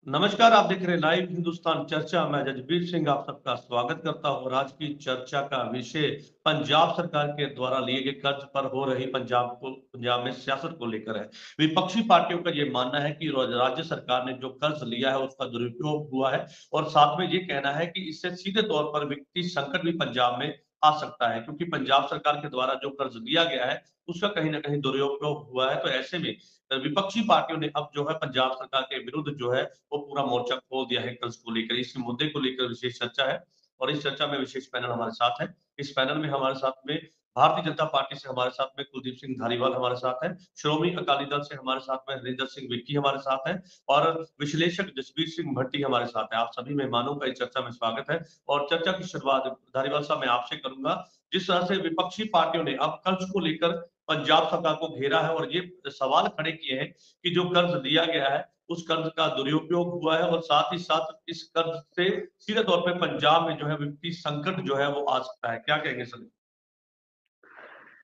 नमस्कार, आप देख रहे हैं लाइव हिंदुस्तान चर्चा। मैं जजबीर सिंह आप सबका स्वागत करता हूं और आज की चर्चा का विषय पंजाब सरकार के द्वारा लिए गए कर्ज पर हो रही पंजाब में सियासत को लेकर है। विपक्षी पार्टियों का ये मानना है कि राज्य सरकार ने जो कर्ज लिया है उसका दुरुपयोग हुआ है और साथ में ये कहना है कि इससे सीधे तौर पर वित्तीय संकट भी पंजाब में आ सकता है, क्योंकि पंजाब सरकार के द्वारा जो कर्ज लिया गया है उसका कहीं ना कहीं दुरुपयोग हुआ है। तो ऐसे में विपक्षी पार्टियों ने अब जो है पंजाब सरकार के विरुद्ध जो है वो पूरा मोर्चा खोल दिया है कर्ज को लेकर। इस मुद्दे को लेकर विशेष चर्चा है और इस चर्चा में विशेष पैनल हमारे साथ है। इस पैनल में हमारे साथ में भारतीय जनता पार्टी से हमारे साथ में कुलदीप सिंह धारीवाल हमारे साथ है, श्रोमणी अकाली दल से हमारे साथ में हरिंदर सिंह विक्की हमारे साथ है और विश्लेषक जसबीर सिंह भट्टी हमारे साथ है। आप सभी मेहमानों का इस चर्चा में स्वागत है और चर्चा की शुरुआत धारीवाल साहब मैं आपसे करूंगा। जिस तरह से विपक्षी पार्टियों ने अब कर्ज को लेकर पंजाब सरकार को घेरा है और ये सवाल खड़े किए हैं कि जो कर्ज लिया गया है उस कर्ज का दुरुपयोग हुआ है और साथ ही साथ इस कर्ज से सीधे तौर पे पंजाब में जो है वित्तीय संकट जो है वो आ सकता है। क्या कहेंगे सर?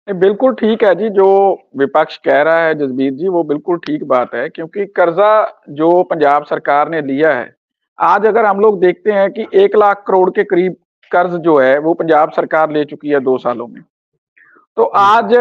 बिल्कुल ठीक है जी। जो विपक्ष कह रहा है जसबीर जी, वो बिल्कुल ठीक बात है, क्योंकि कर्जा जो पंजाब सरकार ने लिया है, आज अगर हम लोग देखते हैं कि 1 लाख करोड़ के करीब कर्ज जो है वो पंजाब सरकार ले चुकी है 2 सालों में। तो आज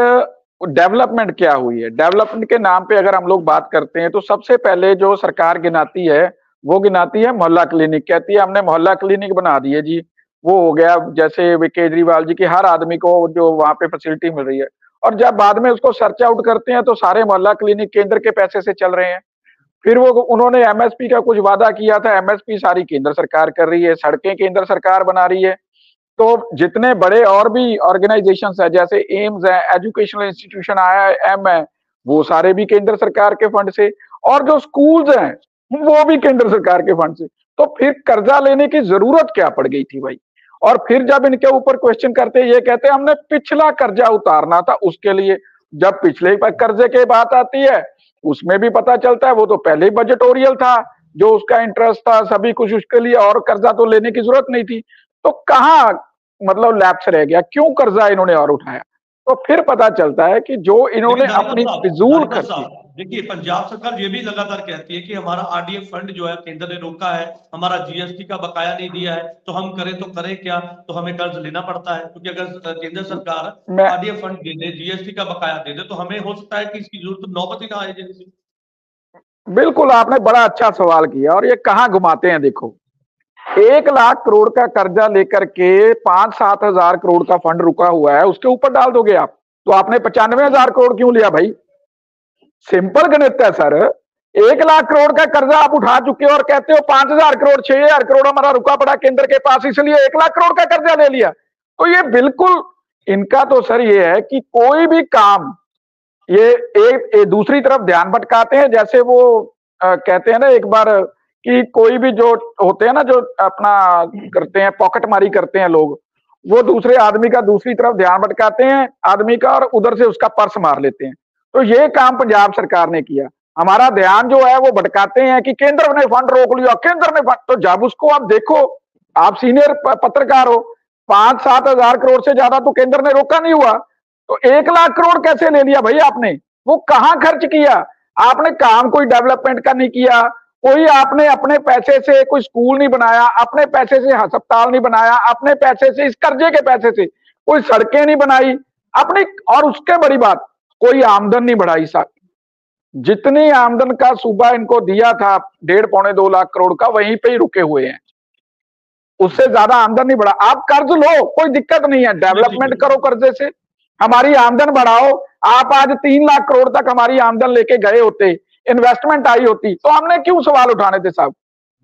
डेवलपमेंट क्या हुई है, डेवलपमेंट के नाम पे अगर हम लोग बात करते हैं तो सबसे पहले जो सरकार गिनाती है वो गिनाती है मोहल्ला क्लिनिक। कहती है हमने मोहल्ला क्लिनिक बना दिए जी, वो हो गया। जैसे केजरीवाल जी की हर आदमी को जो वहां पे फैसिलिटी मिल रही है, और जब बाद में उसको सर्च आउट करते हैं तो सारे मोहल्ला क्लिनिक केंद्र के पैसे से चल रहे हैं। फिर वो उन्होंने एमएसपी का कुछ वादा किया था, एमएसपी सारी केंद्र सरकार कर रही है, सड़कें केंद्र सरकार बना रही है। तो जितने बड़े और भी ऑर्गेनाइजेशंस है, जैसे एम्स है, एजुकेशनल इंस्टीट्यूशन IIM है, वो सारे भी केंद्र सरकार के फंड से, और जो स्कूल्स हैं वो भी केंद्र सरकार के फंड से। तो फिर कर्जा लेने की जरूरत क्या पड़ गई थी भाई? और फिर जब इनके ऊपर क्वेश्चन करते, ये कहते हैं हमने पिछला कर्जा उतारना था उसके लिए। जब पिछले कर्जे की बात आती है उसमें भी पता चलता है वो तो पहले ही बजटोरियल था, जो उसका इंटरेस्ट था सभी कुछ, उसके लिए और कर्जा तो लेने की जरूरत नहीं थी। तो कहाँ मतलब लैप्स रह गया, क्यों कर्जा इन्होंने और उठाया? तो फिर पता चलता है कि जो इन्होंने अपनी फिजूल खर्ची। देखिए, पंजाब सरकार ये भी लगातार कहती है कि हमारा RDF फंड जो है केंद्र ने रोका है, हमारा GST का बकाया नहीं दिया है, तो हम करें तो करें क्या? तो हमें कर्ज लेना पड़ता है, क्योंकि अगर केंद्र सरकार RDF फंड दे दे, GST का बकाया दे दे, तो हमें हो सकता है कि इसकी जरूरत नौबत ही ना आए। जैसे बिल्कुल आपने बड़ा अच्छा सवाल किया, और ये कहाँ घुमाते हैं देखो। 1 लाख करोड़ का कर्जा लेकर के 5-7 हजार करोड़ का फंड रुका हुआ है, उसके ऊपर डाल दोगे आप? तो आपने 95,000 करोड़ क्यों लिया भाई? सिंपल गणित है सर। 1 लाख करोड़ का कर्जा आप उठा चुके हो और कहते हो 5,000 करोड़ 6,000 करोड़ हमारा रुका पड़ा केंद्र के पास, इसलिए 1 लाख करोड़ का कर्जा ले लिया। तो ये बिल्कुल इनका तो सर ये है कि कोई भी काम ये दूसरी तरफ ध्यान भटकाते हैं। जैसे वो कहते हैं ना एक बार कि कोई भी जो होते हैं ना, जो अपना करते हैं पॉकेट मारी करते हैं लोग, वो दूसरे आदमी का दूसरी तरफ ध्यान भटकाते हैं आदमी का, और उधर से उसका पर्स मार लेते हैं। तो ये काम पंजाब सरकार ने किया। हमारा ध्यान जो है वो भटकाते हैं कि केंद्र ने फंड रोक लिया, केंद्र ने फंड। तो जब उसको आप देखो, आप सीनियर पत्रकार हो, 5-7 हजार करोड़ से ज्यादा तो केंद्र ने रोका नहीं हुआ। तो 1 लाख करोड़ कैसे ले लिया भाई आपने? वो कहां खर्च किया? आपने काम कोई डेवलपमेंट का नहीं किया, कोई आपने अपने पैसे से कोई स्कूल नहीं बनाया, अपने पैसे से अस्पताल नहीं बनाया, अपने पैसे से, इस कर्जे के पैसे से कोई सड़कें नहीं बनाई अपनी। और उसके बड़ी बात, कोई आमदन नहीं बढ़ाई साहब। जितनी आमदन का सूबा इनको दिया था 1.5-2 लाख करोड़ का, वहीं पे ही रुके हुए हैं, उससे ज्यादा आमदन नहीं बढ़ा। आप कर्ज लो, कोई दिक्कत नहीं है, डेवलपमेंट करो कर्जे से, हमारी आमदन बढ़ाओ। आप आज 3 लाख करोड़ तक हमारी आमदन लेके गए होते, इन्वेस्टमेंट आई होती, तो हमने क्यों सवाल उठाने थे साहब?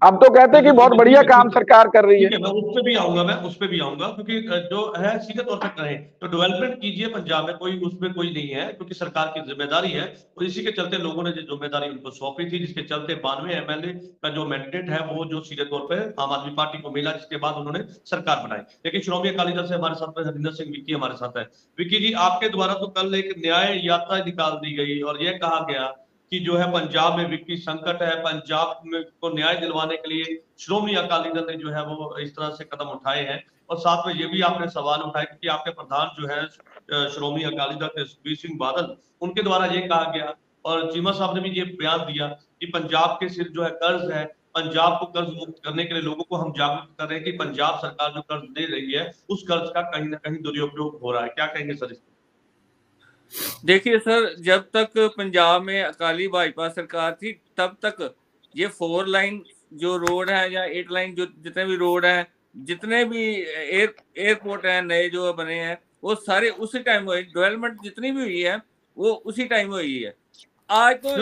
हम तो कहते कि बहुत बढ़िया काम सरकार कर रही है। मैं उस पे भी आऊंगा, क्योंकि जो है सीधे तौर पर करें तो डेवलपमेंट कीजिए पंजाब में, कोई उसमें कोई नहीं है, क्योंकि सरकार की जिम्मेदारी है और इसी के चलते लोगों ने जो जिम्मेदारी उनको सौंपी थी, जिसके चलते 92 MLA का जो मैंडेट है वो जो सीधे तौर पर आम आदमी पार्टी को मिला, जिसके बाद उन्होंने सरकार बनाई। लेकिन श्रोमणी अकाली दल से हमारे साथ में हरिंदर सिंह विक्की हमारे साथ है। विक्की जी, आपके द्वारा तो कल एक न्याय यात्रा निकाल दी गई और यह कहा गया कि जो है पंजाब में वित्तीय संकट है, पंजाब में को न्याय दिलवाने के लिए श्रोमणी अकाली दल ने जो है वो इस तरह से कदम उठाए हैं। और साथ में ये भी आपने सवाल उठाया कि आपके प्रधान जो है श्रोमणी अकाली दल के सुखबीर सिंह बादल, उनके द्वारा ये कहा गया और चीमा साहब ने भी ये बयान दिया कि पंजाब के सिर जो है कर्ज है, पंजाब को कर्ज मुक्त करने के लिए लोगों को हम जागरूक कर रहे हैं कि पंजाब सरकार जो कर्ज दे रही है उस कर्ज का कहीं ना कहीं दुरुपयोग हो रहा है। क्या कहेंगे सर इस पर? देखिए सर, जब तक पंजाब में अकाली भाजपा सरकार थी तब तक ये 4 लाइन जो रोड है या 8 लाइन जो जितने भी रोड है, जितने भी एयरपोर्ट है नए जो बने हैं, वो सारे उसी टाइम हुए। डेवलपमेंट जितनी भी हुई है वो उसी टाइम हुई है। आज तो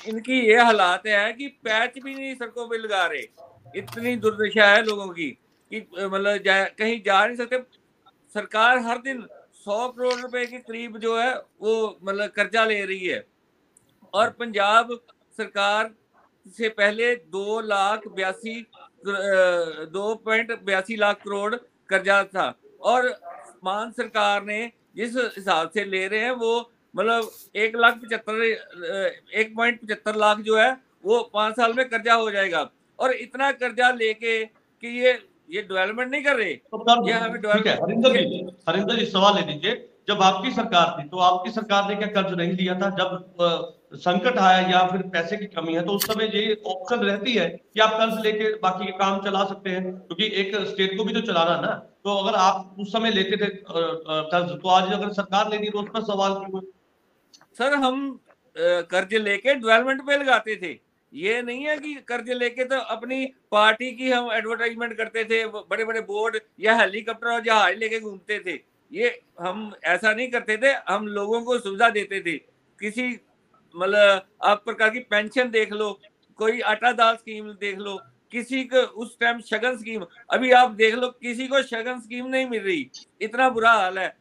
इनकी ये हालात है कि पैच भी नहीं सड़कों पे लगा रहे। इतनी दुर्दशा है लोगों की कि मतलब कहीं जा नहीं सकते। सरकार हर दिन 100 करोड़ रुपए के करीब जो है वो मतलब कर्जा ले रही है, और पंजाब सरकार से पहले 2.82 लाख करोड़ कर्जा था, और मान सरकार ने जिस हिसाब से ले रहे हैं वो मतलब 1.75 लाख जो है वो 5 साल में कर्जा हो जाएगा। और इतना कर्जा लेके कि ये डेवलपमेंट नहीं कर रहे। तो ये हमें ठीक है। हरिंदर जी सवाल ले लीजिए, जब आपकी सरकार थी तो आपकी सरकार ने क्या कर्ज नहीं लिया था? जब संकट आया या फिर पैसे की कमी है तो उस समय ये ऑप्शन रहती है कि आप कर्ज लेके बाकी के काम चला सकते हैं, क्योंकि एक स्टेट को भी तो चलाना ना। तो अगर आप उस समय लेते थे कर्ज, तो आज अगर सरकार लेती तो उस पर सवाल क्यों? सर हम कर्ज लेके डेवलपमेंट पे लगाते थे। ये नहीं है कि कर्ज लेके तो अपनी पार्टी की हम एडवर्टाइजमेंट करते थे, बड़े बड़े बोर्ड या हेलीकॉप्टर और जहाज लेके घूमते थे। ये हम ऐसा नहीं करते थे। हम लोगों को सुविधा देते थे। किसी मतलब आप प्रकार की पेंशन देख लो, कोई आटा दाल स्कीम देख लो, किसी को उस टाइम शगन स्कीम, अभी आप देख लो किसी को शगन स्कीम नहीं मिल रही। इतना बुरा हाल है।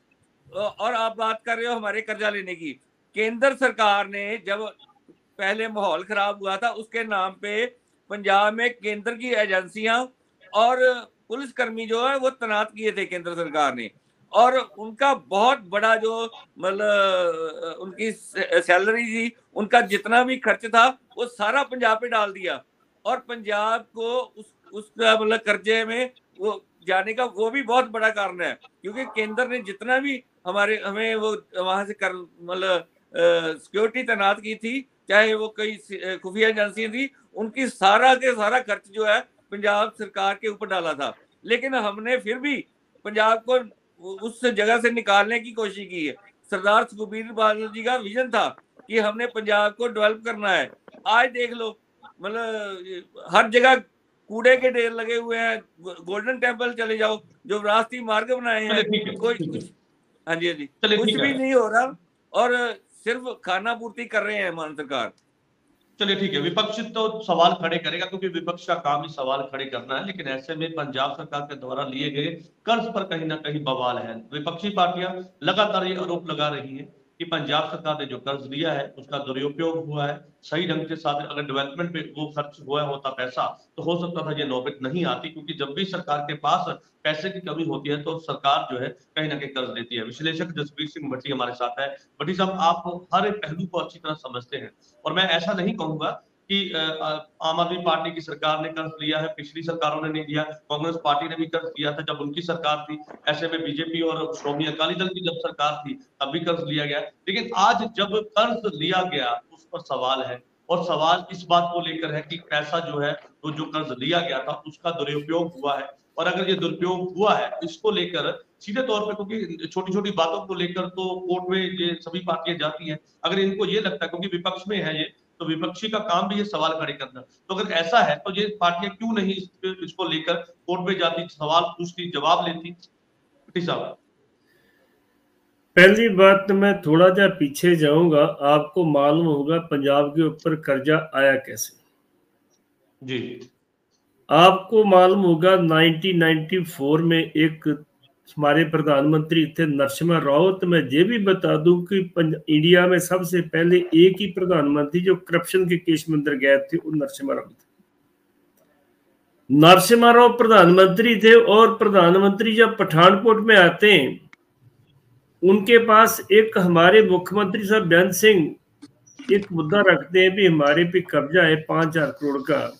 और आप बात कर रहे हो हमारे कर्जा लेने की। केंद्र सरकार ने जब पहले माहौल खराब हुआ था उसके नाम पे पंजाब में केंद्र की एजेंसियां और पुलिसकर्मी जो है वो तैनात किए थे केंद्र सरकार ने, और उनका बहुत बड़ा जो मतलब उनकी सैलरी थी, उनका जितना भी खर्च था वो सारा पंजाब पे डाल दिया। और पंजाब को उसका मतलब कर्जे में वो जाने का वो भी बहुत बड़ा कारण है, क्योंकि केंद्र ने जितना भी हमें वो वहां से कर मतलब सिक्योरिटी तैनात की थी, चाहे वो कई खुफिया एजेंसियां थी, उनकी सारा के सारा खर्च जो है पंजाब सरकार के ऊपर डाला था। लेकिन हमने फिर भी पंजाब को उस जगह से निकालने की कोशिश की है। सरदार सुखबीर बादल जी का विजन था कि हमने पंजाब को डेवलप करना है। आज देख लो मतलब हर जगह कूड़े के ढेर लगे हुए हैं। गोल्डन टेम्पल चले जाओ, जो विरासती मार्ग बनाए हैं, कोई कुछ हाँ जी कुछ भी नहीं हो रहा, और सिर्फ खाना पूर्ति कर रहे हैं मान सरकार। चलिए ठीक है, विपक्ष तो सवाल खड़े करेगा क्योंकि विपक्ष का काम ही सवाल खड़े करना है। लेकिन ऐसे में पंजाब सरकार के द्वारा लिए गए कर्ज पर कहीं ना कहीं बवाल है। विपक्षी पार्टियां लगातार ये आरोप लगा रही हैं कि पंजाब सरकार ने जो कर्ज लिया है उसका दुरुपयोग हुआ है। सही ढंग के साथ अगर डेवलपमेंट पे वो खर्च हुआ होता पैसा तो हो सकता था ये नौबत नहीं आती, क्योंकि जब भी सरकार के पास पैसे की कमी होती है तो सरकार जो है कहीं ना कहीं कर्ज लेती है। विश्लेषक जसबीर सिंह भट्टी हमारे साथ है। भट्टी साहब, आप हर एक पहलू को अच्छी तरह समझते हैं और मैं ऐसा नहीं कहूंगा कि आम आदमी पार्टी की सरकार ने कर्ज लिया है, पिछली सरकारों ने नहीं लिया। कांग्रेस पार्टी ने भी कर्ज लिया था जब उनकी सरकार थी। ऐसे में बीजेपी और श्रोमणी अकाली दल की जब सरकार थी तब भी कर्ज लिया गया। लेकिन आज जब कर्ज लिया गया उस पर सवाल है, और सवाल इस बात को लेकर है कि पैसा जो है वो जो कर्ज लिया गया था उसका दुरुपयोग हुआ है। और अगर ये दुरुपयोग हुआ है इसको लेकर सीधे तौर पे, क्योंकि छोटी छोटी बातों को लेकर तो कोर्ट में ये सभी पार्टियां जाती हैं, अगर इनको ये लगता है क्योंकि विपक्ष में है ये, तो विपक्षी का काम भी ये सवाल खड़े करना। तो अगर ऐसा है तो ये पार्टियां क्यों नहीं इसको लेकर कोर्ट में जाती, सवाल पूछती, जवाब लेती? साहब, पहली बात तो मैं थोड़ा जा पीछे जाऊंगा। आपको मालूम होगा पंजाब के ऊपर कर्जा आया कैसे? जी, आपको मालूम होगा 1994 में एक हमारे प्रधानमंत्री थे नरसिम्हा राव। तो मैं ये भी बता दूं कि इंडिया में सबसे पहले एक ही प्रधानमंत्री जो करप्शन के केस में अंदर गए थे वो नरसिम्हा राव थे। नरसिम्हा राव प्रधानमंत्री थे, और प्रधानमंत्री जब पठानकोट में आते हैं उनके पास एक हमारे मुख्यमंत्री साहब बेअंत सिंह एक मुद्दा रखते हैं भी हमारे पे कब्जा है 5,000 करोड़ का।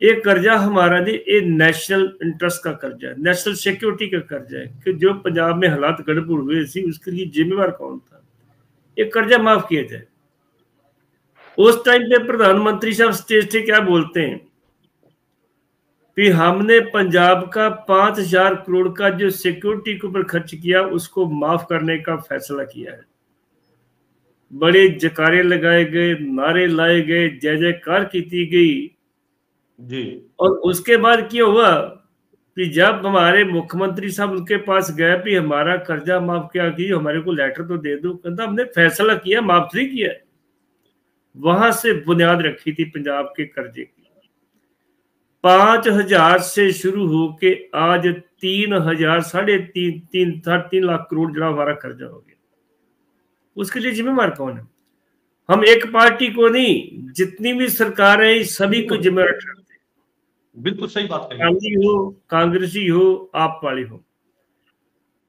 एक कर्जा हमारा जी ये नेशनल इंटरेस्ट का कर्जा है, नेशनल सिक्योरिटी का कर्जा है कि जो पंजाब में हालात गड़बड़ हुए थे उसके लिए जिम्मेवार कौन था, एक कर्जा माफ किया जाए। उस टाइम पे प्रधानमंत्री साहब स्टेज से क्या बोलते हैं कि हमने पंजाब का 5,000 करोड़ का जो सिक्योरिटी के ऊपर खर्च किया उसको माफ करने का फैसला किया है। बड़े जकारे लगाए गए, नारे लाए गए, जय जयकार की गई जी। और उसके बाद क्या हुआ कि जब हमारे मुख्यमंत्री साहब उनके पास गए भी हमारा कर्जा माफ क्या की, हमारे को लेटर तो दे दो, कहता हमने फैसला किया, माफ नहीं किया। वहां से बुनियाद रखी थी पंजाब के कर्जे की। 5,000 से शुरू होके आज 3,000 3.5 लाख करोड़ जो हमारा कर्जा हो गया। उसके लिए जिम्मेवार कौन है? हम एक पार्टी को नहीं, जितनी भी सरकारें सभी को जिम्मेवार ठहराते हैं। बिल्कुल सही बात कही। गांधी हो, कांग्रेसी हो, आप वाले हो।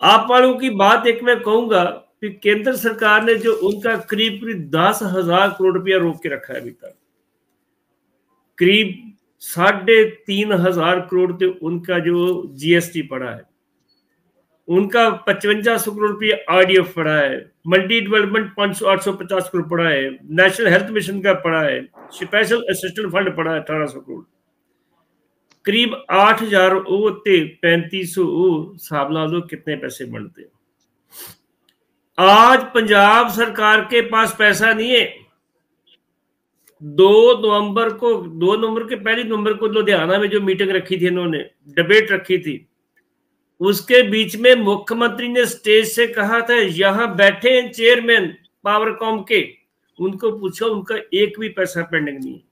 आप वालों की बात एक मैं कहूंगा कि केंद्र सरकार ने जो उनका करीब 10,000 करोड़ रुपया रोक के रखा है अभी तक, करीब 3,500 करोड़ तो उनका जो जीएसटी पड़ा है, उनका 5500 करोड़ रुपया आरडीएफ पड़ा है, मल्टी डेवलपमेंट 850 करोड़ पड़ा है, नेशनल हेल्थ मिशन का पड़ा है, स्पेशल असिस्टेंट फंड पड़ा है 1800 करोड़, करीब 8,000 होते 3500 हिसाब ला लो कितने पैसे बनते हैं। आज पंजाब सरकार के पास पैसा नहीं है। 2 नवंबर के पहली नवंबर को लुधियाना में जो मीटिंग रखी थी, इन्होंने डिबेट रखी थी, उसके बीच में मुख्यमंत्री ने स्टेज से कहा था यहां बैठे हैं चेयरमैन पावरकॉम के, उनको पूछो उनका एक भी पैसा पेंडिंग नहीं है।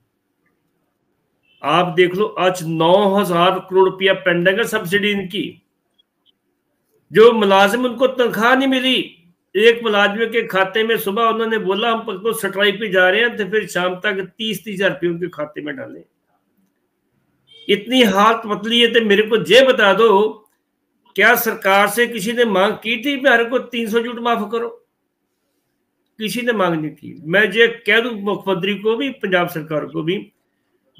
आप देख लो आज 9,000 करोड़ रुपया पेंडिंग है सब्सिडी इनकी। जो मुलाजिम उनको तनख्वाह नहीं मिली, एक मुलाजिम के खाते में सुबह उन्होंने बोला हम तो स्ट्राइक पे जा रहे हैं, तो फिर शाम तक 30,000 रुपये उनके खाते में डाले। इतनी हालत मतली है। तो मेरे को ये बता दो, क्या सरकार से किसी ने मांग की थी मेरे को 300 यूनिट माफ करो? किसी ने मांग नहीं की। मैं ये कह दूं मुख्यमंत्री को भी, पंजाब सरकार को भी,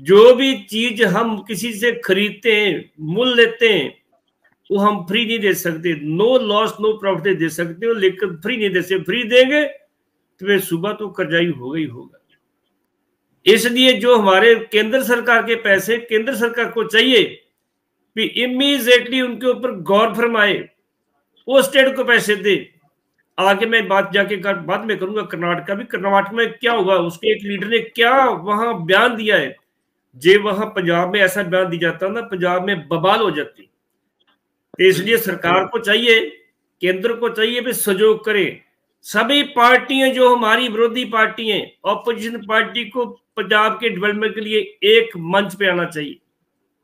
जो भी चीज हम किसी से खरीदते हैं, मूल लेते हैं, वो हम फ्री नहीं दे सकते। नो लॉस नो प्रॉफिट दे सकते हो, लेकिन फ्री नहीं दे सकते। फ्री देंगे तो फिर सुबह तो कर्जाई होगा ही होगा। इसलिए जो हमारे केंद्र सरकार के पैसे, केंद्र सरकार को चाहिए कि इमीडिएटली उनके ऊपर गौर फरमाए, वो स्टेट को पैसे दे। आगे मैं बात जाके बाद में करूंगा कर्नाटक का भी। कर्नाटक में क्या हुआ, उसके एक लीडर ने क्या वहां बयान दिया है, जे वहां पंजाब में ऐसा बयान दिया जाता ना, पंजाब में बवाल हो जाती। तो इसलिए सरकार को चाहिए, केंद्र को चाहिए भी सहयोग करे। सभी पार्टियां जो हमारी विरोधी पार्टी हैं, ऑपोजिशन पार्टी को पंजाब के डेवलपमेंट के लिए एक मंच पे आना चाहिए,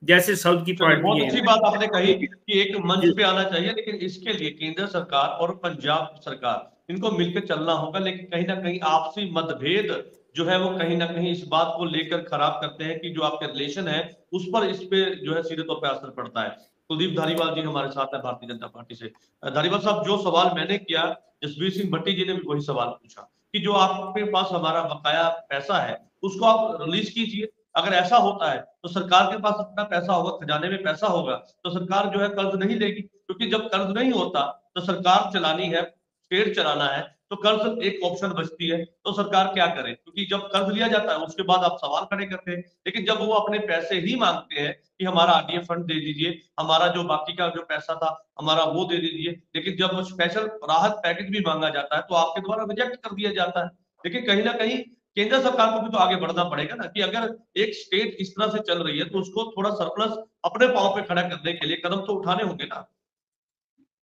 जैसे साउथ की पार्टी। बहुत अच्छी बात आपने कही कि एक मंच पे आना चाहिए, लेकिन इसके लिए केंद्र सरकार और पंजाब सरकार इनको मिलकर चलना होगा। लेकिन कहीं ना कहीं आपसी मतभेद जो है वो कहीं ना कहीं इस बात को लेकर खराब करते हैं कि जो आपके रिलेशन है उस पर, इस पे जो है सीधे तौर पर असर पड़ता है। कुलदीप धारीवाल जी हमारे साथ है भारतीय जनता पार्टी से। धारीवाल साहब, जो सवाल मैंने किया, जसबीर सिंह भट्टी जी ने भी वही सवाल पूछा कि जो आपके पास हमारा बकाया पैसा है उसको आप रिलीज कीजिए। अगर ऐसा होता है तो सरकार के पास अपना पैसा होगा, खजाने में पैसा होगा, तो सरकार जो है कर्ज नहीं लेगी। क्योंकि जब कर्ज नहीं होता तो सरकार चलानी है, स्टेट चलाना है, तो कर्ज एक ऑप्शन बचती है। तो सरकार क्या करे? क्योंकि जब कर्ज लिया जाता है उसके बाद आप सवाल खड़े करते हैं, लेकिन जब वो अपने पैसे ही मांगते हैं कि हमारा आरडीएफ फंड दे दीजिए, हमारा जो बाकी का जो पैसा था हमारा वो दे दीजिए, लेकिन जब स्पेशल राहत पैकेज भी मांगा जाता है तो आपके द्वारा रिजेक्ट कर दिया जाता है। लेकिन कहीं ना कहीं केंद्र सरकार को भी तो आगे बढ़ना पड़ेगा ना, कि अगर एक स्टेट इस तरह से चल रही है तो उसको थोड़ा सरप्लस अपने पांव पे खड़ा करने के लिए कदम तो उठाने होंगे ना।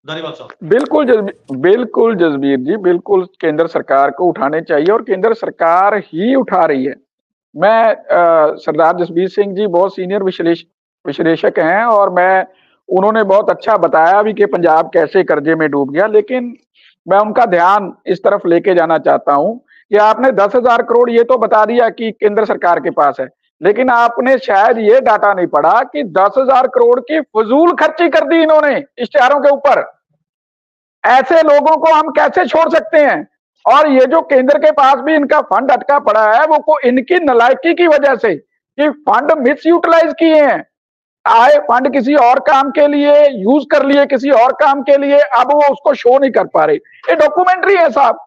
धारीवाल साहब। बिल्कुल जसबीर जी, बिल्कुल केंद्र सरकार को उठाने चाहिए और केंद्र सरकार ही उठा रही है। मैं सरदार जसबीर सिंह जी बहुत सीनियर विश्लेषक हैं और उन्होंने बहुत अच्छा बताया भी कि पंजाब कैसे कर्जे में डूब गया। लेकिन मैं उनका ध्यान इस तरफ लेके जाना चाहता हूं कि आपने 10,000 करोड़ ये तो बता दिया कि केंद्र सरकार के पास है, लेकिन आपने शायद ये डाटा नहीं पढ़ा कि 10,000 करोड़ की फजूल खर्ची कर दी इन्होंने इश्तेहारों के ऊपर। ऐसे लोगों को हम कैसे छोड़ सकते हैं? और ये जो केंद्र के पास भी इनका फंड अटका पड़ा है, वो इनकी नालायकी की वजह से कि फंड मिस यूटिलाइज किए हैं। आए फंड किसी और काम के लिए यूज कर लिए, किसी और काम के लिए, अब वो उसको शो नहीं कर पा रहे। ये डॉक्यूमेंट्री है साहब,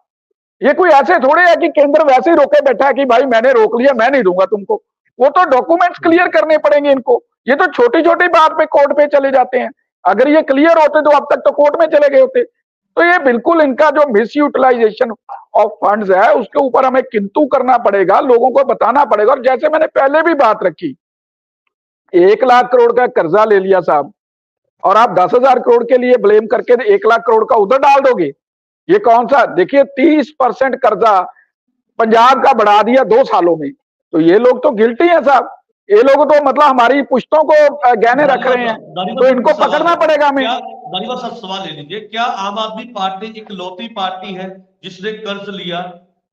ये कोई ऐसे थोड़े है कि केंद्र वैसे ही रोके बैठा है कि भाई मैंने रोक लिया, मैं नहीं दूंगा तुमको। वो तो डॉक्यूमेंट्स क्लियर करने पड़ेंगे इनको। ये तो छोटी छोटी बात पे कोर्ट पे चले जाते हैं। अगर ये क्लियर होते तो अब तक तो कोर्ट में चले गए होते। तो ये बिल्कुल इनका जो मिस यूटिलाइजेशन ऑफ फंड्स है उसके ऊपर हमें किंतु करना पड़ेगा, लोगों को बताना पड़ेगा। और जैसे मैंने पहले भी बात रखी, 1 लाख करोड़ का कर्जा ले लिया साहब, और आप 10,000 करोड़ के लिए ब्लेम करके 1 लाख करोड़ का उधर डाल दोगे। ये कौन सा, देखिए 30% कर्जा पंजाब का बढ़ा दिया 2 सालों में। तो ये लोग तो गिल्टी है साहब। ये लोग तो मतलब हमारी पुश्तों को गहने रख रहे हैं, तो इनको पकड़ना पड़ेगा हमें। दानिवा साहब सवाल ले लीजिए, क्या आम आदमी पार्टी इकलौती पार्टी है जिसने कर्ज लिया,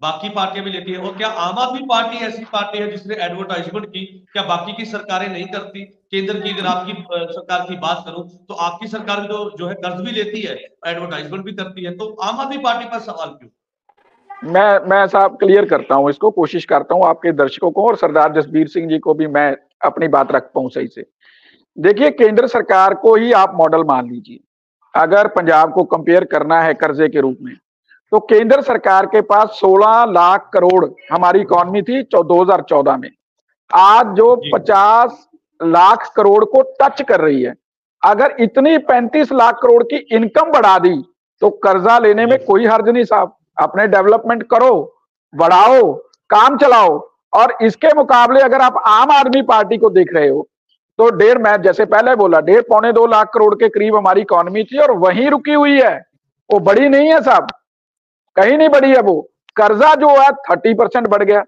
बाकी पार्टियां भी लेती है? और क्या आम आदमी पार्टी ऐसी पार्टी है जिसने एडवर्टाइजमेंट की? क्या बाकी की सरकारें नहीं करती? केंद्र की अगर आपकी सरकार की बात करूं तो आपकी सरकार भी तो जो है कर्ज भी लेती है, एडवर्टाइजमेंट भी करती है, तो आम आदमी पार्टी पर सवाल क्यों? मैं साहब क्लियर करता हूं इसको, कोशिश करता हूं आपके दर्शकों को और सरदार जसबीर सिंह जी को भी मैं अपनी बात रख पाऊं सही से। देखिए, केंद्र सरकार को ही आप मॉडल मान लीजिए। अगर पंजाब को कंपेयर करना है कर्जे के रूप में, तो केंद्र सरकार के पास 16 लाख करोड़ हमारी इकॉनमी थी 2014 में। आज जो 50 लाख करोड़ को टच कर रही है, अगर इतनी 35 लाख करोड़ की इनकम बढ़ा दी तो कर्जा लेने में कोई हर्ज नहीं साहब। अपने डेवलपमेंट करो, बढ़ाओ, काम चलाओ। और इसके मुकाबले अगर आप आम आदमी पार्टी को देख रहे हो तो मैं जैसे पहले बोला 1.5 पौने 2 लाख करोड़ के करीब हमारी इकॉनमी थी और वहीं रुकी हुई है, वो बड़ी नहीं है साहब, कहीं नहीं बढ़ी है। वो कर्जा जो है 30% बढ़ गया,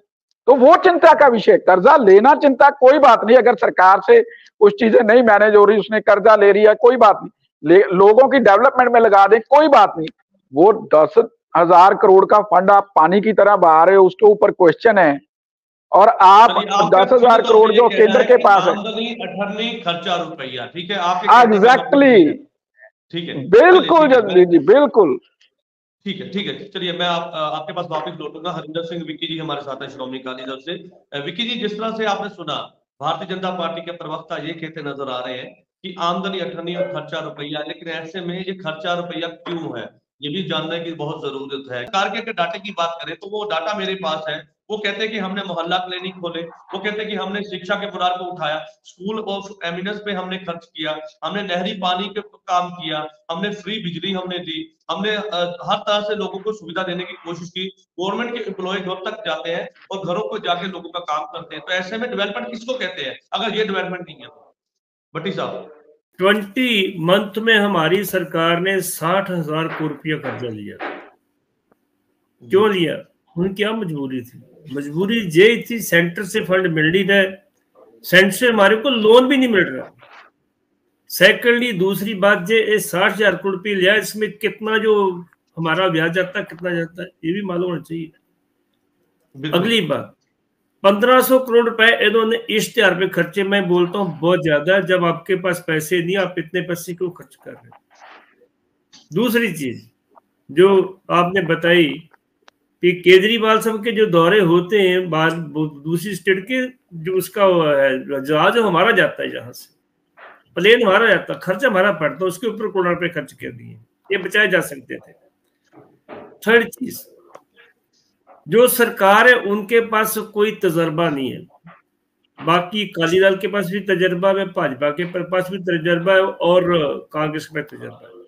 तो वो चिंता का विषय। कर्जा लेना चिंता कोई बात नहीं, अगर सरकार से कुछ चीजें नहीं मैनेज हो रही, उसने कर्जा ले रही है, कोई बात नहीं, लोगों की डेवलपमेंट में लगा दे, कोई बात नहीं। वो 10,000 करोड़ का फंड आप पानी की तरह बहा रहे हो, उसके ऊपर क्वेश्चन है। और आप 10,000 करोड़ जो केंद्र के पास है, आमदनी खर्चा रुपया, ठीक है, आप एग्जैक्टली, ठीक है, बिल्कुल जल्दी जी, बिल्कुल ठीक है, ठीक है। चलिए मैं आपके पास वापस लौटूंगा। हरिंदर सिंह विक्की जी हमारे साथ हैं श्रोमणी अकाली दल से। विक्की जी, जिस तरह से आपने सुना, भारतीय जनता पार्टी के प्रवक्ता ये कहते नजर आ रहे हैं कि आमदनी अठन्नी और खर्चा रुपया, लेकिन ऐसे में ये खर्चा रुपया क्यों है, ये भी जानने की बहुत जरूरत है। सरकार के अगर डाटे की बात करें तो वो डाटा मेरे पास है। वो कहते हैं कि हमने मोहल्ला क्लिनिक खोले, वो कहते हैं कि हमने शिक्षा के बुनियाद को उठाया, स्कूल ऑफ एमिनेंस पे हमने खर्च किया, हमने नहरी पानी के काम किया, हमने फ्री बिजली हमने दी, हमने हर तरह से लोगों को सुविधा देने की कोशिश की। गवर्नमेंट के एम्प्लॉय घर तक जाते हैं और घरों को जाके लोगों का काम करते हैं। तो ऐसे में डेवलपमेंट किसको कहते हैं अगर ये डेवलपमेंट नहीं है? भट्टी साहब, 20 मंथ में हमारी सरकार ने 60,000 करोड़ रुपया कर्जा लिया। क्यों लिया? उनकी क्या मजबूरी थी? मजबूरी ये थी, सेंटर से फंड मिल नहीं रहा, सेंटर से हमारे को लोन भी नहीं मिल रहा। सेकेंडली दूसरी बात, ये 60,000 करोड़ रुपये लिया, इसमें कितना जो हमारा ब्याज जाता है, कितना जाता है, ये भी मालूम होना चाहिए। अगली बात, 1500 करोड़ रुपए इन्होंने इश्तेहार पे खर्चे। मैं बोलता हूँ बहुत ज्यादा, जब आपके पास पैसे नहीं, आप इतने पैसे क्यों खर्च कर रहे हैं? दूसरी चीज जो आपने बताई कि केजरीवाल साहब के जो दौरे होते हैं बाहर दूसरी स्टेट के, जो उसका जहाज हमारा जाता है, जहां से प्लेन हमारा जाता, खर्चा हमारा पड़ता, उसके ऊपर करोड़ रुपए खर्च कर दिए, ये बचाए जा सकते थे। थर्ड चीज, जो सरकार है उनके पास कोई तजर्बा नहीं है। बाकी अकाली दल के पास भी तजर्बा है, भाजपा के पास भी तजर्बा है और कांग्रेस में तजर्बा है।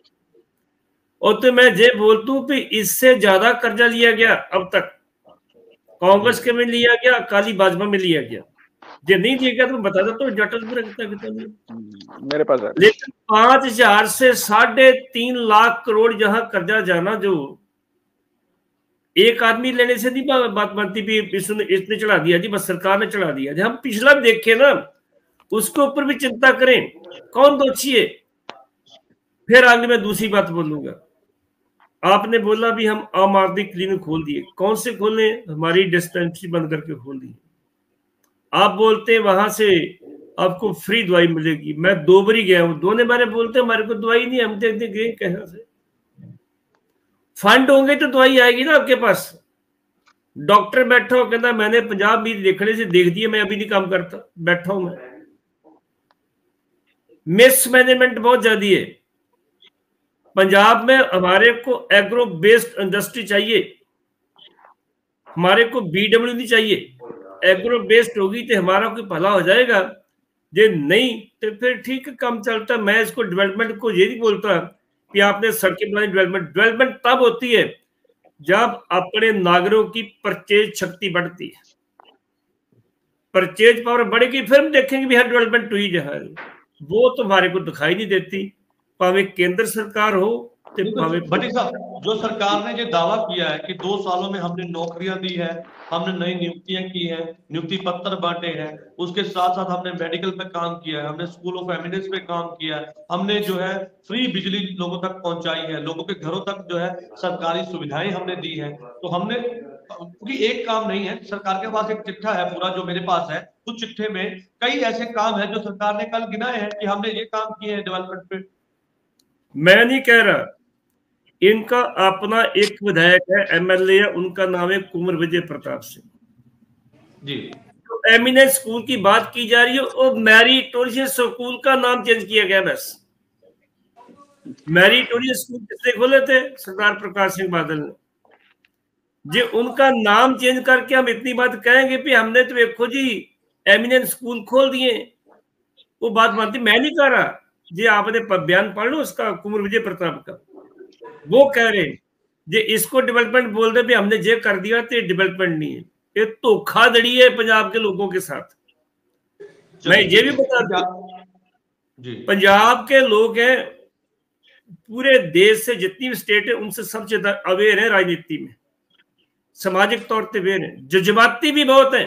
और तो मैं ये बोलता हूँ कि इससे ज्यादा कर्जा लिया गया अब तक, कांग्रेस के में लिया गया, अकाली भाजपा में लिया गया। ये नहीं लिया गया तो बता दो तो जटल मेरे पास है। लेकिन 5,000 से 3.5 लाख करोड़ जहां कर्जा जाना, जो एक आदमी लेने से नहीं बात बनती भी इसने चढ़ा दिया जी, बस सरकार ने चढ़ा दिया। जब हम पिछला देखे ना, उसके ऊपर भी चिंता करें, कौन दोषी है। फिर आगे मैं दूसरी बात बोलूंगा, आपने बोला भी हम आम आदमी क्लिनिक खोल दिए, कौन से खोले? हमारी डिस्पेंसरी बंद करके खोल दी। आप बोलते हैं वहां से आपको फ्री दवाई मिलेगी, मैं 2 बार गया हूं, दोनों बारे बोलते हमारे को दवाई नहीं, हम देखते गए कहां से। फंड होंगे तो दवाई आएगी ना आपके पास। डॉक्टर बैठा हो कहता मैंने 50 बीज देखने से देख दिए, मैं अभी नहीं काम करता, बैठा हूं मैं। मिस मैनेजमेंट बहुत ज्यादा है पंजाब में। हमारे को एग्रो बेस्ड इंडस्ट्री चाहिए, हमारे को BW नहीं चाहिए, एग्रो बेस्ड होगी तो हमारा कोई भला हो जाएगा, जे नहीं तो फिर ठीक है, काम चलता। मैं इसको डेवलपमेंट को ये नहीं बोलता कि आपने सड़कें बनाई। डेवलपमेंट तब होती है जब अपने नागरिकों की परचेज शक्ति बढ़ती है, परचेज पावर बढ़ेगी, फिर हम देखेंगे भी हर डेवलपमेंट हुई जहां। वो तो हमारे को दिखाई नहीं देती, भावे केंद्र सरकार हो तो भावे। भट्टी साहब, जो सरकार ने जो दावा किया है कि 2 सालों में हमने नौकरियां दी है, हमने नई नियुक्तियां की हैं, नियुक्ति पत्र बांटे हैं, उसके साथ साथ हमने मेडिकल पे काम किया है, हमने स्कूल ऑफ एमिनेंस पे काम किया है, हमने जो है फ्री बिजली लोगों तक पहुंचाई है, लोगों के घरों तक जो है सरकारी सुविधाएं हमने दी है। तो हमने, क्योंकि एक काम नहीं है, सरकार के पास एक चिट्ठा है पूरा जो मेरे पास है, उस चिट्ठे में कई ऐसे काम है जो सरकार ने कल गिनाए हैं कि हमने ये काम किए हैं डेवलपमेंट पे। मैं नहीं कह रहा, इनका अपना एक विधायक है, MLA है, उनका नाम है कुंवर विजय प्रताप सिंह जी। तो एमिनेंस स्कूल की बात की जा रही है, और मैरिटोरियस स्कूल का नाम चेंज किया गया। बस मैरिटोरियस स्कूल किसने खोले थे? सरदार प्रकाश सिंह बादल ने। जो उनका नाम चेंज करके हम इतनी बात कहेंगे कि हमने तो देखो जी एमिनेंस स्कूल खोल दिए, वो बात मानती। मैं नहीं कह रहा जी, आपने बयान पढ़ लो उसका, कुंवर विजय प्रताप का। वो कह रहे जे इसको डेवलपमेंट बोल दे भी हमने जे कर दिया तो डेवलपमेंट नहीं है, ये धोखाधड़ी है पंजाब के लोगों के साथ। मैं ये भी बता दूं, पंजाब के लोग हैं, पूरे देश से जितनी भी स्टेट है उनसे सबसे ज्यादा अवेयर है राजनीति में, सामाजिक तौर पर अवेयर है, जज्बाती भी बहुत है।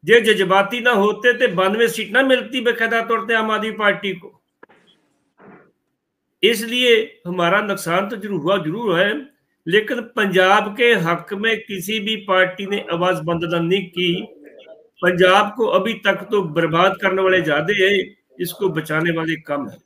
जे जज्बाती ना होते तो 92 सीट ना मिलती बेकायदा तौर पर आम आदमी पार्टी को। इसलिए हमारा नुकसान तो जरूर है, लेकिन पंजाब के हक में किसी भी पार्टी ने आवाज बंद नहीं की। पंजाब को अभी तक तो बर्बाद करने वाले ज्यादा है, इसको बचाने वाले कम है।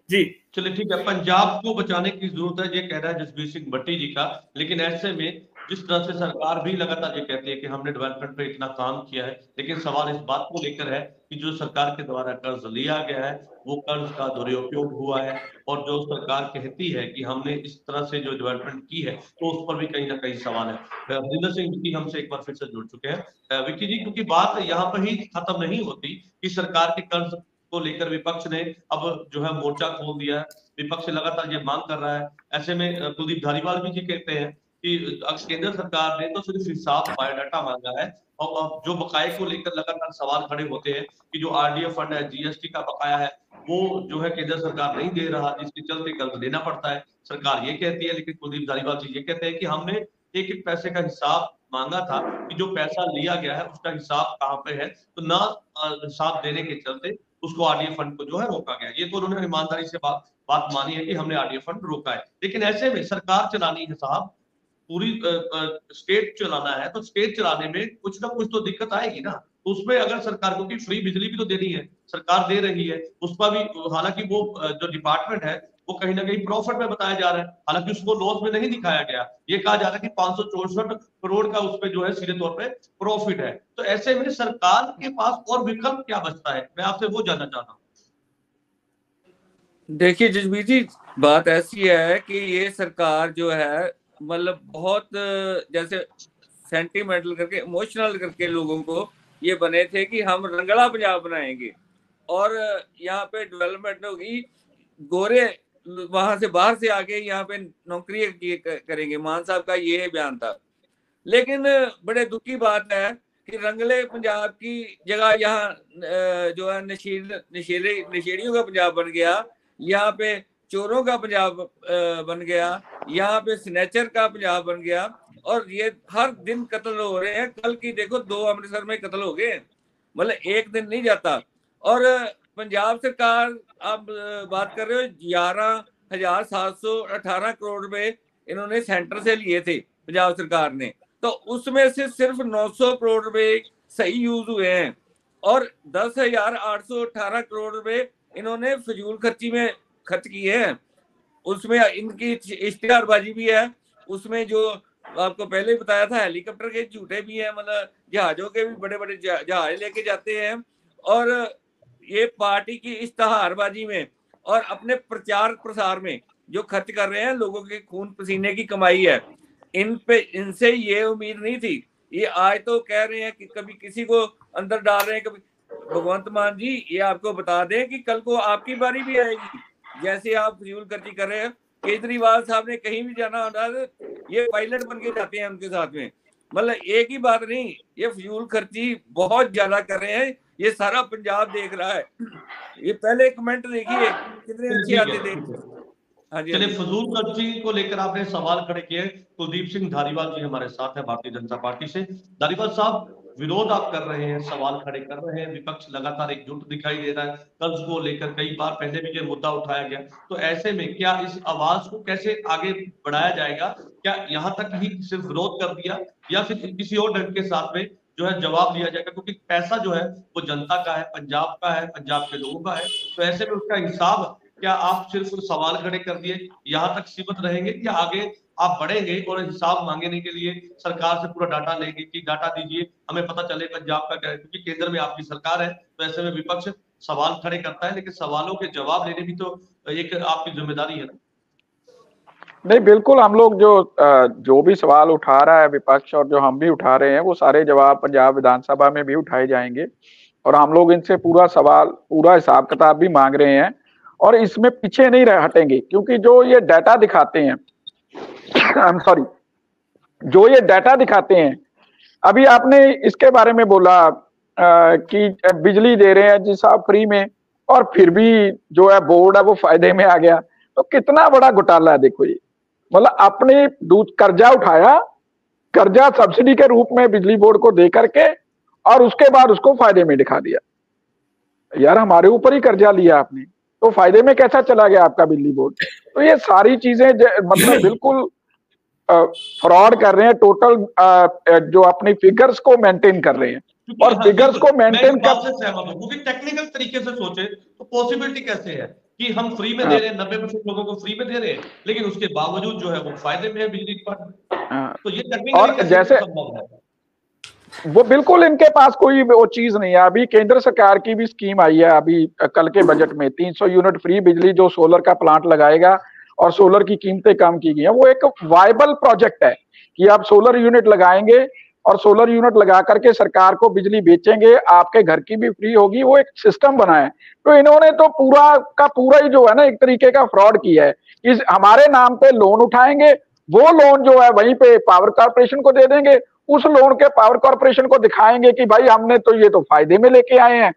जी चलिए ठीक है, पंजाब को बचाने की जरूरत है, ये कह रहा है जसबीर सिंह भट्टी जी का। लेकिन ऐसे में जिस तरह से सरकार भी लगातार ये कहती है कि हमने डेवलपमेंट पे इतना काम किया है, लेकिन सवाल इस बात को लेकर है कि जो सरकार के द्वारा कर्ज लिया गया है वो कर्ज का दुरुपयोग हुआ है, और जो सरकार कहती है कि हमने इस तरह से जो डेवलपमेंट की है तो उस पर भी कहीं ना कहीं सवाल है। हरिंदर सिंह विक्की हमसे एक बार फिर से जुड़ चुके हैं। विक्की जी, क्योंकि बात यहाँ पर ही खत्म नहीं होती कि सरकार के कर्ज को लेकर विपक्ष ने अब जो है मोर्चा खोल दिया है, विपक्ष लगातार ये मांग कर रहा है। ऐसे में कुलदीप धारीवाल भी जी कहते हैं कि केंद्र सरकार ने तो सिर्फ हिसाब बायोडाटा मांगा है, और जो बकाये को लेकर लगातार सवाल खड़े होते हैं कि जो RDF फंड है, GST का बकाया है, वो जो है केंद्र सरकार नहीं दे रहा, जिसके चलते कर्ज लेना पड़ता है, सरकार ये कहती है। लेकिन कुलदीप धारीवाल जी ये कहते हैं कि हमने एक एक पैसे का हिसाब मांगा था कि जो पैसा लिया गया है उसका हिसाब कहाँ पे है, तो ना हिसाब देने के चलते उसको RDF फंड को जो है रोका गया। ये तो उन्होंने ईमानदारी से बात मानी है कि हमने RDF फंड रोका है। लेकिन ऐसे में सरकार चलानी है साहब, पूरी स्टेट चलाना है, तो स्टेट चलाने में कुछ ना कुछ तो दिक्कत आएगी ना। तो उसमें अगर सरकार को फ्री बिजली भी तो देनी है, सरकार दे रही है, उसका भी, हालांकि वो जो डिपार्टमेंट है वो कहीं ना कहीं प्रॉफिट में बताया जा रहा है, हालांकि उसको लॉस में नहीं दिखाया गया। ये कहा जा रहा है कि 564 करोड़ का उस पर जो है सीधे तौर पे प्रॉफिट है। तो ऐसे में सरकार के पास और विकल्प क्या बचता है, मैं आपसे वो जानना चाहता हूँ। देखिए जसबीर जी, बात ऐसी है कि ये सरकार जो है मतलब बहुत जैसे सेंटिमेंटल करके, इमोशनल करके लोगों को ये बने थे कि हम रंगला पंजाब बनाएंगे और यहाँ पे डेवलपमेंट होगी, गोरे वहां से बाहर से आके यहाँ पे नौकरी करेंगे। मान साहब का ये बयान था। लेकिन बड़े दुख की बात है कि रंगले पंजाब की जगह यहाँ जो है नशेड़ियों का पंजाब बन गया, यहाँ पे चोरों का पंजाब बन गया, यहाँ पे स्नैचर का पंजाब बन गया, और ये हर दिन कत्ल हो रहे हैं। कल की देखो 2 अमृतसर में कत्ल हो गए, मतलब एक दिन नहीं जाता। और पंजाब सरकार आप बात कर रहे हो 11,718 करोड़ रुपए इन्होंने सेंटर से लिए थे पंजाब सरकार ने, तो उसमें से सिर्फ 900 करोड़ रुपए सही यूज हुए हैं और 10,818 करोड़ रुपए इन्होंने फजूल खर्ची में खर्च किए हैं। उसमें इनकी इश्तिहारबाजी भी है, उसमें जो आपको पहले ही बताया था हेलीकॉप्टर के झूठे भी हैं, मतलब जहाजों के भी बड़े बड़े जहाज लेके जाते हैं, और ये पार्टी की इश्तिहारबाजी में और अपने प्रचार प्रसार में जो खर्च कर रहे हैं, लोगों के खून पसीने की कमाई है। इन पे इनसे ये उम्मीद नहीं थी। ये आज तो कह रहे हैं कि कभी किसी को अंदर डाल रहे हैं, कभी भगवंत मान जी ये आपको बता दें कि कल को आपकी बारी भी आएगी। जैसे आप फजूल खर्ची कर रहे हैं, केजरीवाल साहब ने कहीं भी जाना होता है ये पायलट बन के जाते हैं उनके साथ में। मतलब एक ही बात नहीं, ये फजूल खर्ची बहुत ज्यादा कर रहे हैं, ये सारा पंजाब देख रहा है। ये पहले कमेंट देखिए कितने अच्छे आते थे। हाँ जी, चलिए, फजूल खर्ची को लेकर आपने सवाल खड़े किए। कुलदीप सिंह धारीवाल जी हमारे साथ है भारतीय जनता पार्टी से। धारीवाल साहब, विरोध आप कर रहे हैं, सवाल खड़े कर रहे हैं, विपक्ष लगातार एकजुट दिखाई दे रहा है, कर्ज को लेकर कई बार पहले भी ये मुद्दा उठाया गया, तो ऐसे में क्या इस आवाज को कैसे आगे बढ़ाया जाएगा? क्या यहाँ तक ही सिर्फ विरोध कर दिया या फिर किसी और ढंग के साथ में जो है जवाब दिया जाएगा? क्योंकि पैसा जो है वो जनता का है, पंजाब का है, पंजाब के लोगों का है, तो ऐसे में उसका हिसाब क्या आप सिर्फ सवाल खड़े कर दिए यहाँ तक सीमित रहेंगे या आगे आप बढ़ेंगे और हिसाब मांगने के लिए सरकार से पूरा डाटा लेंगे कि डाटा दीजिए, हमें पता चले पंजाब का क्या है? क्योंकि केंद्र में आपकी सरकार है, तो ऐसे में विपक्ष सवाल खड़े करता है, लेकिन सवालों के जवाब लेने भी तो एक आपकी जिम्मेदारी है ना। नहीं, बिल्कुल, हम लोग जो भी सवाल उठा रहा है विपक्ष और जो हम भी उठा रहे हैं, वो सारे जवाब पंजाब विधानसभा में भी उठाए जाएंगे और हम लोग इनसे पूरा हिसाब किताब भी मांग रहे हैं और इसमें पीछे नहीं हटेंगे। क्योंकि जो ये डाटा दिखाते हैं जो ये डाटा दिखाते हैं, अभी आपने इसके बारे में बोला कि बिजली दे रहे हैं जी साहब फ्री में, और फिर भी जो है बोर्ड है वो फायदे में आ गया। तो कितना बड़ा घोटाला है देखो ये। मतलब अपने कर्जा उठाया, कर्जा सब्सिडी के रूप में बिजली बोर्ड को दे करके और उसके बाद उसको फायदे में दिखा दिया। यार, हमारे ऊपर ही कर्जा लिया आपने, तो फायदे में कैसा चला गया आपका बिजली बोर्ड? तो ये सारी चीजें मतलब बिल्कुल फ्रॉड कर रहे हैं। टोटल जो अपनी फिगर्स को मेंटेन कर रहे हैं और फिगर्स को मेंटेन कर सहमत हूं, क्योंकि टेक्निकल तरीके से सोचे तो पॉसिबिलिटी कैसे है कि हम फ्री में दे रहे हैं, 90% लोगों को फ्री में दे रहे हैं, लेकिन उसके बावजूद जो है वो फायदे में है बिजली डिपार्टमेंट। तो ये टेक्निकली कैसे जैसे संभव है? वो बिल्कुल इनके पास कोई वो चीज नहीं है। अभी केंद्र सरकार की भी स्कीम आई है, अभी कल के बजट में 300 यूनिट फ्री बिजली जो सोलर का प्लांट लगाएगा और सोलर की कीमतें कम की गई है। वो एक वायबल प्रोजेक्ट है कि आप सोलर यूनिट लगाएंगे और सोलर यूनिट लगा करके सरकार को बिजली बेचेंगे, आपके घर की भी फ्री होगी। वो एक सिस्टम बना है। तो इन्होंने तो पूरा का पूरा ही जो है ना एक तरीके का फ्रॉड किया है। इस हमारे नाम पे लोन उठाएंगे, वो लोन जो है वहीं पे पावर कॉर्पोरेशन को दे देंगे, उस लोन के पावर कॉर्पोरेशन को दिखाएंगे कि भाई हमने तो ये तो फायदे में लेके आए हैं।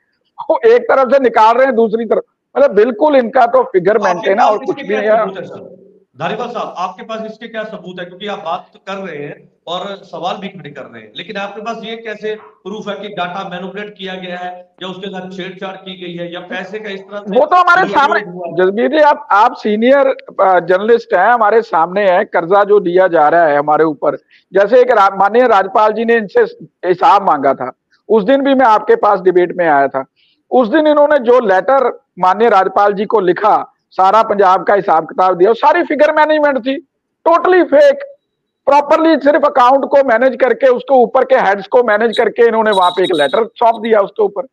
वो एक तरफ से निकाल रहे हैं, दूसरी तरफ मतलब बिल्कुल इनका तो फिगर मेंटेन है और कुछ भी नहीं है। धारीवाल साहब, आपके पास इसके क्या सबूत है? क्योंकि आप बात तो कर रहे हैं और सवाल भी खड़े कर रहे हैं, लेकिन आपके पास ये कैसे प्रूफ है कि डाटा मैनिपुलेट किया गया है या उसके साथ छेड़छाड़ की गई है या पैसे का इस तरह से? वो तो हमारे सामने, जसबीर जी आप सीनियर जर्नलिस्ट हैं, हमारे सामने है कर्जा जो दिया जा रहा है हमारे ऊपर। जैसे एक माननीय राज्यपाल जी ने इनसे हिसाब मांगा था, उस दिन भी मैं आपके पास डिबेट में आया था। उस दिन इन्होंने जो लेटर माननीय राज्यपाल जी को लिखा, सारा पंजाब का हिसाब किताब दिया, सारी फिगर मैनेजमेंट थी, टोटली फेक। प्रॉपरली सिर्फ अकाउंट को मैनेज करके उसको ऊपर के हेड्स को मैनेज करके इन्होंने वहां पे एक लेटर सौंप दिया उसके ऊपर।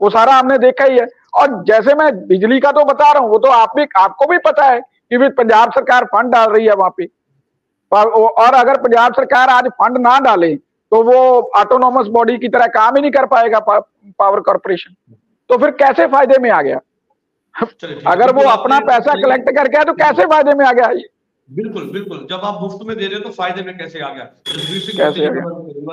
वो सारा हमने देखा ही है। और जैसे मैं बिजली का तो बता रहा हूं, वो तो आपको भी पता है कि पंजाब सरकार फंड डाल रही है वहां पे। और अगर पंजाब सरकार आज फंड ना डाले तो वो ऑटोनोमस बॉडी की तरह काम ही नहीं कर पाएगा पावर कॉर्पोरेशन। तो फिर कैसे फायदे में आ गया? अगर वो अपना पैसा कलेक्ट करके आया तो कैसे फायदे में आ गया? बिल्कुल बिल्कुल, जब आप मुफ्त में दे रहे हो तो फायदे में कैसे आ गया?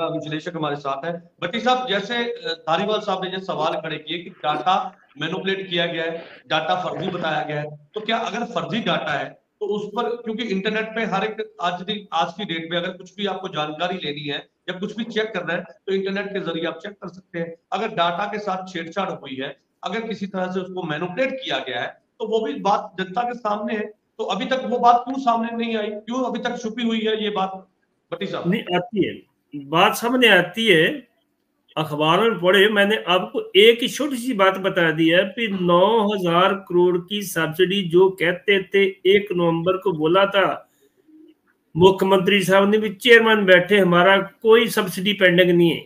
विश्लेषक हमारे साथ है। भट्टी साहब, जैसे धारीवाल साहब ने जो सवाल खड़े किए कि डाटा मैनिपुलेट किया गया है, डाटा फर्जी बताया गया है, तो क्या अगर फर्जी डाटा है तो उस पर, क्योंकि इंटरनेट पे हर एक आज की डेट में अगर कुछ भी आपको जानकारी लेनी है या कुछ भी चेक करना है तो इंटरनेट के जरिए आप चेक कर सकते हैं। अगर डाटा के साथ छेड़छाड़ हुई है, अगर किसी तरह से उसको मैनिपुलेट किया गया है, तो वो भी बात जनता के सामने है। तो अभी तक वो बात क्यों सामने नहीं आई? क्यों अभी तक छुपी हुई है ये बात? भट्टी साहब, नहीं आती है, बात सामने आती है, अखबारों में पढ़े। मैंने आपको एक ही छोटी सी बात बता दी है कि 9,000 करोड़ की सब्सिडी जो कहते थे 1 नवंबर को बोला था मुख्यमंत्री साहब ने भी, चेयरमैन बैठे, हमारा कोई सब्सिडी पेंडिंग नहीं है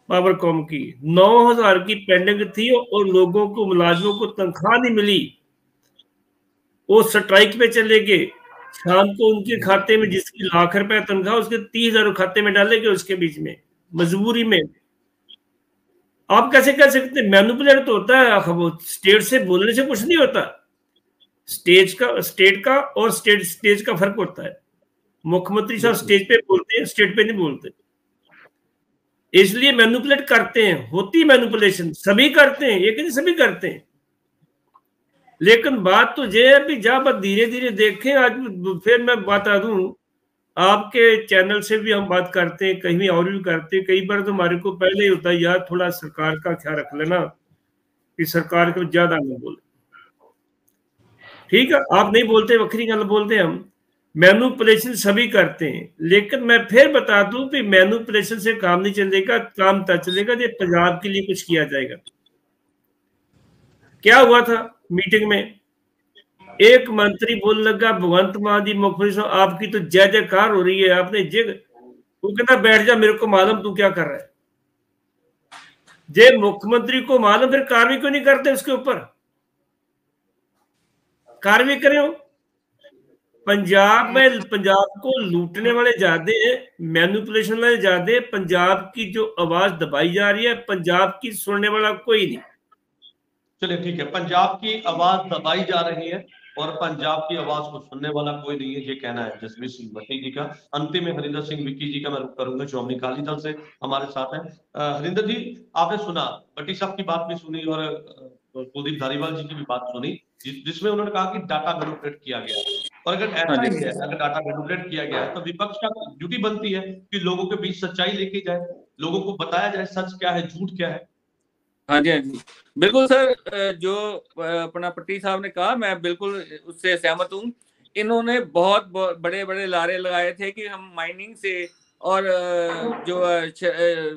पावरकॉम की। 9,000 की पेंडिंग थी और लोगों को, मुलाजिमों को तनख्वाह नहीं मिली, वो स्ट्राइक पे चले गए। शाम को उनके खाते में जिसकी लाख रुपए तनख्वाह उसके 30,000 खाते में डालेंगे उसके बीच में मजबूरी में। आप कैसे कह सकते हैं? मैनिपुलेट तो होता है, वो स्टेट से बोलने से कुछ नहीं होता। स्टेट का और स्टेज का फर्क होता है। मुख्यमंत्री साहब स्टेज पे बोलते हैं, स्टेट पे नहीं बोलते, इसलिए मैनिपुलेट करते हैं। होती मैनिपुलेशन सभी करते हैं, ये नहीं सभी करते हैं। लेकिन बात तो ये है भी जब धीरे धीरे देखें, आज फिर मैं बता दूं, आपके चैनल से भी हम बात करते हैं, कहीं और भी करते हैं। कई बार तो हमारे को पहले ही होता है यार थोड़ा सरकार का ख्याल रख लेना कि सरकार को ज्यादा ना बोले। ठीक है, आप नहीं बोलते, वक्री गल बोलते हम। मैनिपुलेशन सभी करते हैं, लेकिन मैं फिर बता दूं कि मैनिपुलेशन से काम नहीं चलेगा, काम तब चलेगा जब पंजाब के लिए कुछ किया जाएगा। क्या हुआ था मीटिंग में? एक मंत्री बोल लगा भगवंत मान जी मुख्यमंत्री साहब आपकी तो जय जयकार हो रही है, आपने वो कहता बैठ जा, मेरे को मालूम तू क्या कर रहा है। जे मुख्यमंत्री को मालूम, फिर कार्रवाई क्यों नहीं करते उसके ऊपर? कार्रवाई करें। पंजाब में पंजाब को लूटने वाले ज्यादा है, मैनिपुलेशन वाले ज्यादा है। पंजाब की जो आवाज दबाई जा रही है, पंजाब की सुनने वाला कोई नहीं। चलिए ठीक है, पंजाब की आवाज दबाई जा रही है और पंजाब की आवाज को सुनने वाला कोई नहीं है, ये कहना है जसवीर सिंह भट्टी जी का। अंतिम में हरिंदर सिंह विक्की जी का मैं रुख करूंगा, जो श्रोमणी अकाली दल से हमारे साथ हैं। हरिंदर जी, आपने सुना, भट्टी साहब की बात भी सुनी और कुलदीप धारीवाल जी की भी बात सुनी, जिसमें उन्होंने कहा कि डाटा मैनिपुलेट किया गया है। और अगर ऐसा ही है, अगर डाटा मैनिपुलेट किया गया है, तो विपक्ष का ड्यूटी बनती है कि लोगों के बीच सच्चाई लेके जाए, लोगों को बताया जाए सच क्या है, झूठ क्या है। हाँ जी, हाँ जी, बिल्कुल सर। जो अपना पट्टी साहब ने कहा, मैं बिल्कुल उससे सहमत हूँ। इन्होंने बहुत बड़े बड़े लारे लगाए थे कि हम माइनिंग से और जो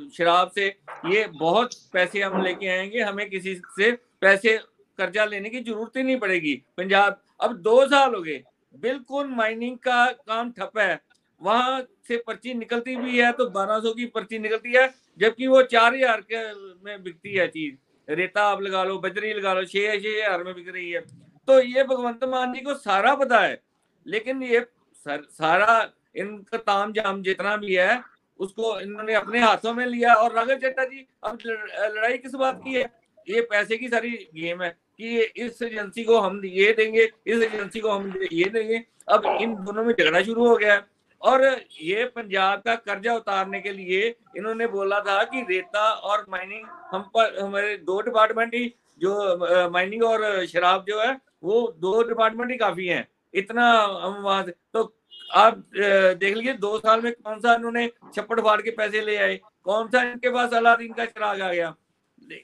शराब से ये बहुत पैसे हम लेके आएंगे, हमें किसी से पैसे कर्जा लेने की जरूरत ही नहीं पड़ेगी। पंजाब अब 2 साल हो गए, बिल्कुल माइनिंग का काम ठप है। वहां से पर्ची निकलती भी है तो 1200 की पर्ची निकलती है, जबकि वो 4000 के में बिकती है चीज। रेता आप लगा लो, बजरी लगा लो, 6,000 में बिक रही है। तो ये भगवंत मान जी को सारा पता है, लेकिन ये सारा इनका ताम जाम जितना भी है उसको इन्होंने अपने हाथों में लिया। और राघव चड्ढा जी, अब लड़ाई किस बात की है? ये पैसे की सारी गेम है कि इस एजेंसी को हम ये देंगे, इस एजेंसी को हम ये देंगे। अब इन दोनों में झगड़ा शुरू हो गया है। और ये पंजाब का कर्जा उतारने के लिए इन्होंने बोला था कि रेता और माइनिंग हम पर, हमारे 2 डिपार्टमेंट ही, जो माइनिंग और शराब जो है वो 2 डिपार्टमेंट ही काफी हैं, इतना हम वहां से। तो आप देख लीजिए 2 साल में कौन सा इन्होंने छप्पड़ फाड़ के पैसे ले आए, कौन सा इनके पास अलादीन का चिराग आ गया।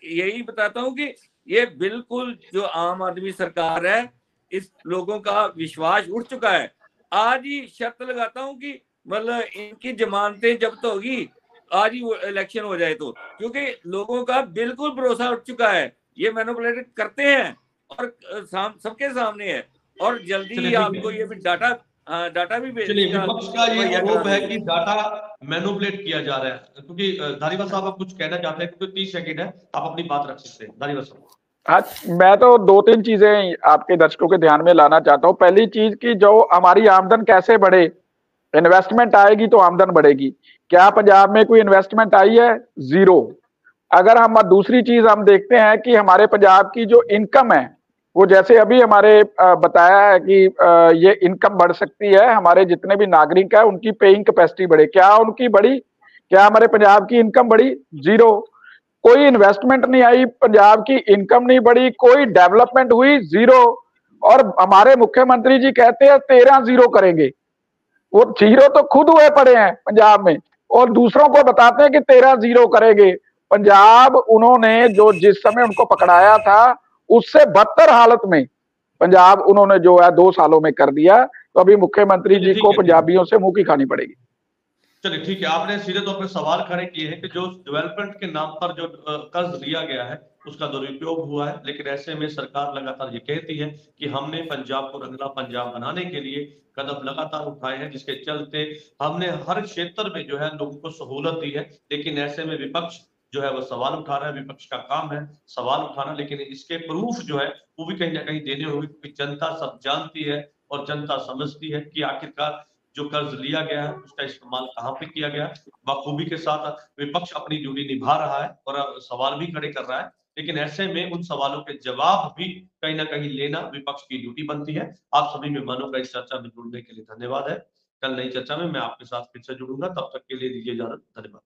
यही बताता हूँ कि ये बिल्कुल जो आम आदमी सरकार है, इस लोगों का विश्वास उठ चुका है। आज ही शर्त लगाता हूं कि मतलब इनकी जमानतें जब्त होगी, आज ही इलेक्शन हो जाए तो, क्योंकि लोगों का बिल्कुल भरोसा उठ चुका है। ये मैनिपुलेट करते हैं और सबके सामने है। और जल्दी ही आपको ये भी डाटा भी भेज चलिए, विपक्ष का ये आरोप है कि डाटा मैनिपुलेट किया जा रहा है। क्योंकि धारीवाल साहब आप कुछ कहना चाहते हैं, क्योंकि 30 सेकंड है, आप अपनी बात रख सकते हैं। धारीवाल साहब। हाँ, मैं तो 2-3 चीजें आपके दर्शकों के ध्यान में लाना चाहता हूँ। पहली चीज कि जो हमारी आमदन कैसे बढ़े, इन्वेस्टमेंट आएगी तो आमदन बढ़ेगी। क्या पंजाब में कोई इन्वेस्टमेंट आई है? 0। अगर हम दूसरी चीज हम देखते हैं कि हमारे पंजाब की जो इनकम है, वो जैसे अभी हमारे बताया है कि ये इनकम बढ़ सकती है, हमारे जितने भी नागरिक है उनकी पेइंग कैपेसिटी बढ़े। क्या उनकी बढ़ी? क्या हमारे पंजाब की इनकम बढ़ी? 0। कोई इन्वेस्टमेंट नहीं आई, पंजाब की इनकम नहीं बढ़ी, कोई डेवलपमेंट हुई? 0। और हमारे मुख्यमंत्री जी कहते हैं 13-0 करेंगे। वो 0 तो खुद हुए पड़े हैं पंजाब में और दूसरों को बताते हैं कि 13-0 करेंगे। पंजाब उन्होंने जो जिस समय उनको पकड़ाया था उससे बदतर हालत में पंजाब उन्होंने जो है 2 सालों में कर दिया। तो अभी मुख्यमंत्री जी को पंजाबियों से मुंह की खानी पड़ेगी। चलिए ठीक है, आपने सीधे तौर पर सवाल खड़े किए हैं कि जो डेवलपमेंट के नाम पर जो कर्ज लिया गया है उसका दुरुपयोग हुआ है। लेकिन ऐसे में सरकार लगातार ये कहती है कि हमने पंजाब को रंगला पंजाब बनाने के लिए कदम लगातार उठाए हैं, जिसके चलते हमने हर क्षेत्र में जो है लोगों को सहूलत दी है। लेकिन ऐसे में विपक्ष जो है वो सवाल उठा रहा है। विपक्ष का काम है सवाल उठाना, लेकिन इसके प्रूफ जो है वो भी कहीं ना कहीं देने होंगे, क्योंकि जनता सब जानती है और जनता समझती है कि आखिरकार जो कर्ज लिया गया है उसका इस्तेमाल कहाँ पे किया गया है। बखूबी के साथ विपक्ष अपनी ड्यूटी निभा रहा है और सवाल भी खड़े कर रहा है, लेकिन ऐसे में उन सवालों के जवाब भी कहीं ना कहीं लेना विपक्ष की ड्यूटी बनती है। आप सभी मेहमानों का इस चर्चा में जुड़ने के लिए धन्यवाद है। कल नई चर्चा में मैं आपके साथ फिर से जुड़ूंगा, तब तक के लिए दीजिए इजाजत। धन्यवाद।